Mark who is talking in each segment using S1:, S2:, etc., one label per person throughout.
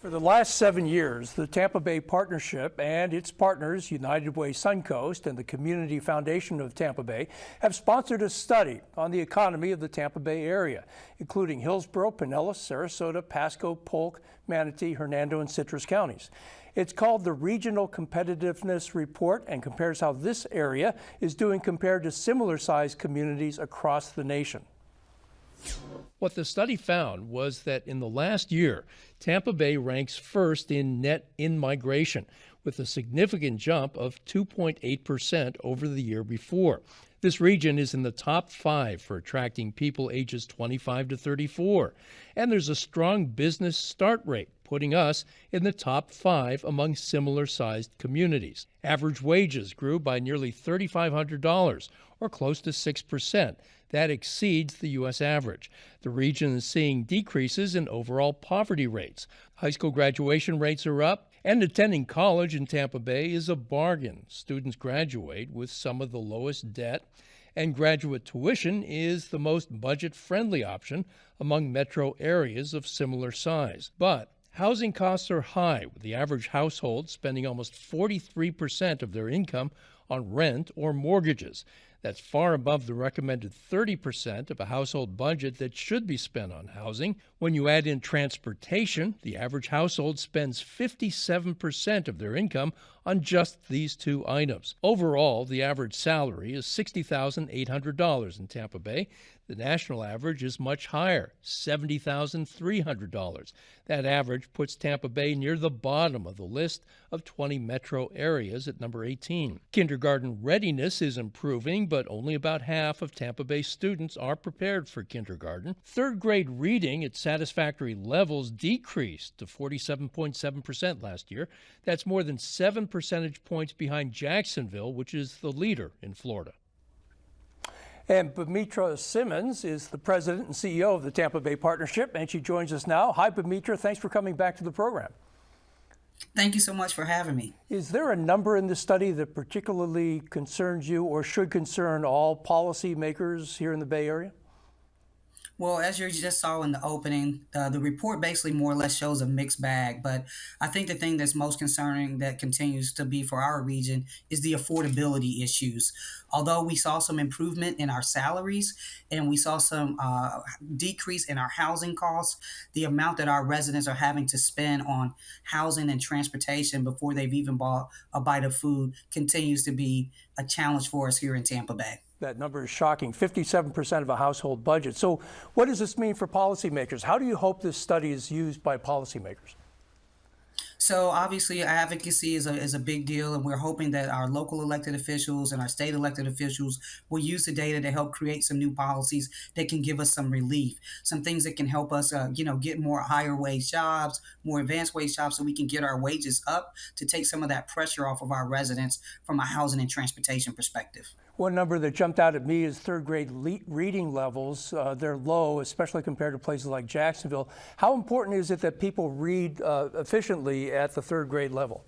S1: For the last 7 years, the Tampa Bay Partnership and its partners, United Way Suncoast and the Community Foundation of Tampa Bay, have sponsored a study on the economy of the Tampa Bay area, including Hillsborough, Pinellas, Sarasota, Pasco, Polk, Manatee, Hernando, and Citrus counties. It's called the Regional Competitiveness Report and compares how this area is doing compared to similar-sized communities across the nation.
S2: What the study found was that in the last year, Tampa Bay ranks first in net in-migration, with a significant jump of 2.8% over the year before. This region is in the top 5 for attracting people ages 25 to 34, and there's a strong business start rate, putting us in the top 5 among similar-sized communities. Average wages grew by nearly $3,500, or close to 6%. That exceeds the U.S. average. The region is seeing decreases in overall poverty rates. High school graduation rates are up, and attending college in Tampa Bay is a bargain. Students graduate with some of the lowest debt, and graduate tuition is the most budget-friendly option among metro areas of similar size. But housing costs are high, with the average household spending almost 43% of their income on rent or mortgages. That's far above the recommended 30% of a household budget that should be spent on housing. When you add in transportation, the average household spends 57% of their income on just these two items. Overall, the average salary is $60,800 in Tampa Bay. The national average is much higher, $70,300. That average puts Tampa Bay near the bottom of the list of 20 metro areas at number 18. Kindergarten readiness is improving, but only about half of Tampa Bay students are prepared for kindergarten. Third grade reading at satisfactory levels decreased to 47.7% last year. That's more than 7 percentage points behind Jacksonville, which is the leader in Florida.
S1: And Bemetra Simmons is the president and CEO of the Tampa Bay Partnership, and she joins us now. Hi, Bemetra. Thanks for coming back to the program.
S3: Thank you so much for having me.
S1: Is there a number in the study that particularly concerns you or should concern all policymakers here in the Bay Area?
S3: Well, as you just saw in the opening, the report basically more or less shows a mixed bag. But I think the thing that's most concerning that continues to be for our region is the affordability issues. Although we saw some improvement in our salaries and we saw some decrease in our housing costs, the amount that our residents are having to spend on housing and transportation before they've even bought a bite of food continues to be a challenge for us here in Tampa Bay.
S1: That number is shocking, 57% of a household budget. So what does this mean for policymakers? How do you hope this study is used by policymakers?
S3: So obviously advocacy is a big deal, and we're hoping that our local elected officials and our state elected officials will use the data to help create some new policies that can give us some relief, some things that can help us, get more higher wage jobs, more advanced wage jobs, so we can get our wages up to take some of that pressure off of our residents from a housing and transportation perspective.
S1: One number that jumped out at me is third grade reading levels. They're low, especially compared to places like Jacksonville. How important is it that people read efficiently at the third grade level?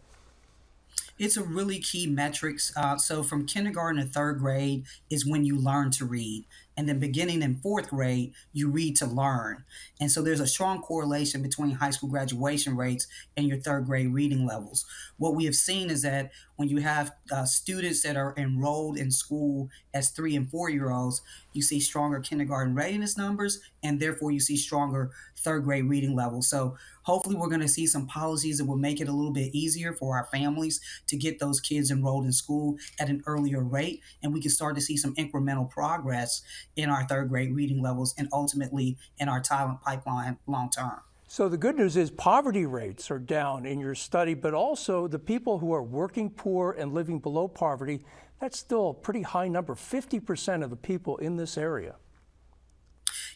S3: It's a really key metrics. So from kindergarten to third grade is when you learn to read. And then beginning in fourth grade, you read to learn. And so there's a strong correlation between high school graduation rates and your third grade reading levels. What we have seen is that when you have students that are enrolled in school as 3 and 4 year olds, you see stronger kindergarten readiness numbers, and therefore you see stronger third grade reading levels. So hopefully we're going to see some policies that will make it a little bit easier for our families to get those kids enrolled in school at an earlier rate, and we can start to see some incremental progress in our third grade reading levels and ultimately in our talent pipeline long term.
S1: So the good news is poverty rates are down in your study, but also the people who are working poor and living below poverty, that's still a pretty high number, 50% of the people in this area.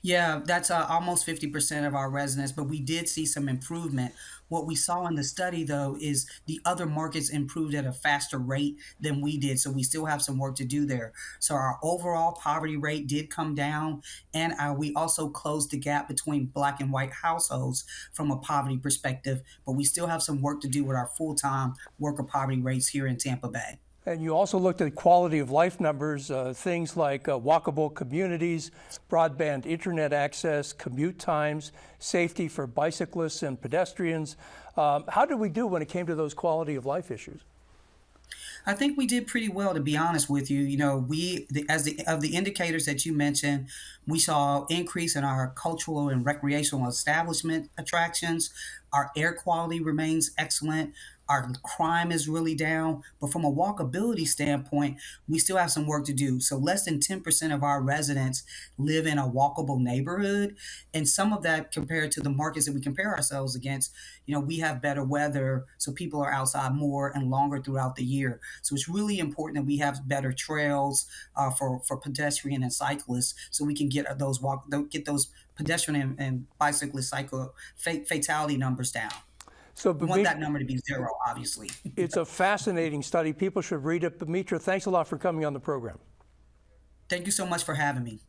S3: Yeah, that's almost 50% of our residents, but we did see some improvement. What we saw in the study, though, is the other markets improved at a faster rate than we did, so we still have some work to do there. So our overall poverty rate did come down, and we also closed the gap between Black and white households from a poverty perspective, but we still have some work to do with our full-time worker poverty rates here in Tampa Bay.
S1: And you also looked at quality of life numbers, things like walkable communities, broadband internet access, commute times, safety for bicyclists and pedestrians. How did we do when it came to those quality of life issues?
S3: I think we did pretty well, to be honest with you. You know, of the indicators that you mentioned, we saw increase in our cultural and recreational establishment attractions. Our air quality remains excellent. Our crime is really down, but from a walkability standpoint, we still have some work to do. So less than 10% of our residents live in a walkable neighborhood. And some of that compared to the markets that we compare ourselves against, you know, we have better weather, so people are outside more and longer throughout the year. So it's really important that we have better trails for pedestrian and cyclists, so we can get those pedestrian and bicyclist cycle fatality numbers down.
S1: So,
S3: We want that number to be zero, obviously.
S1: it's a fascinating study. People should read it. Bemetra, thanks a lot for coming on the program.
S3: Thank you so much for having me.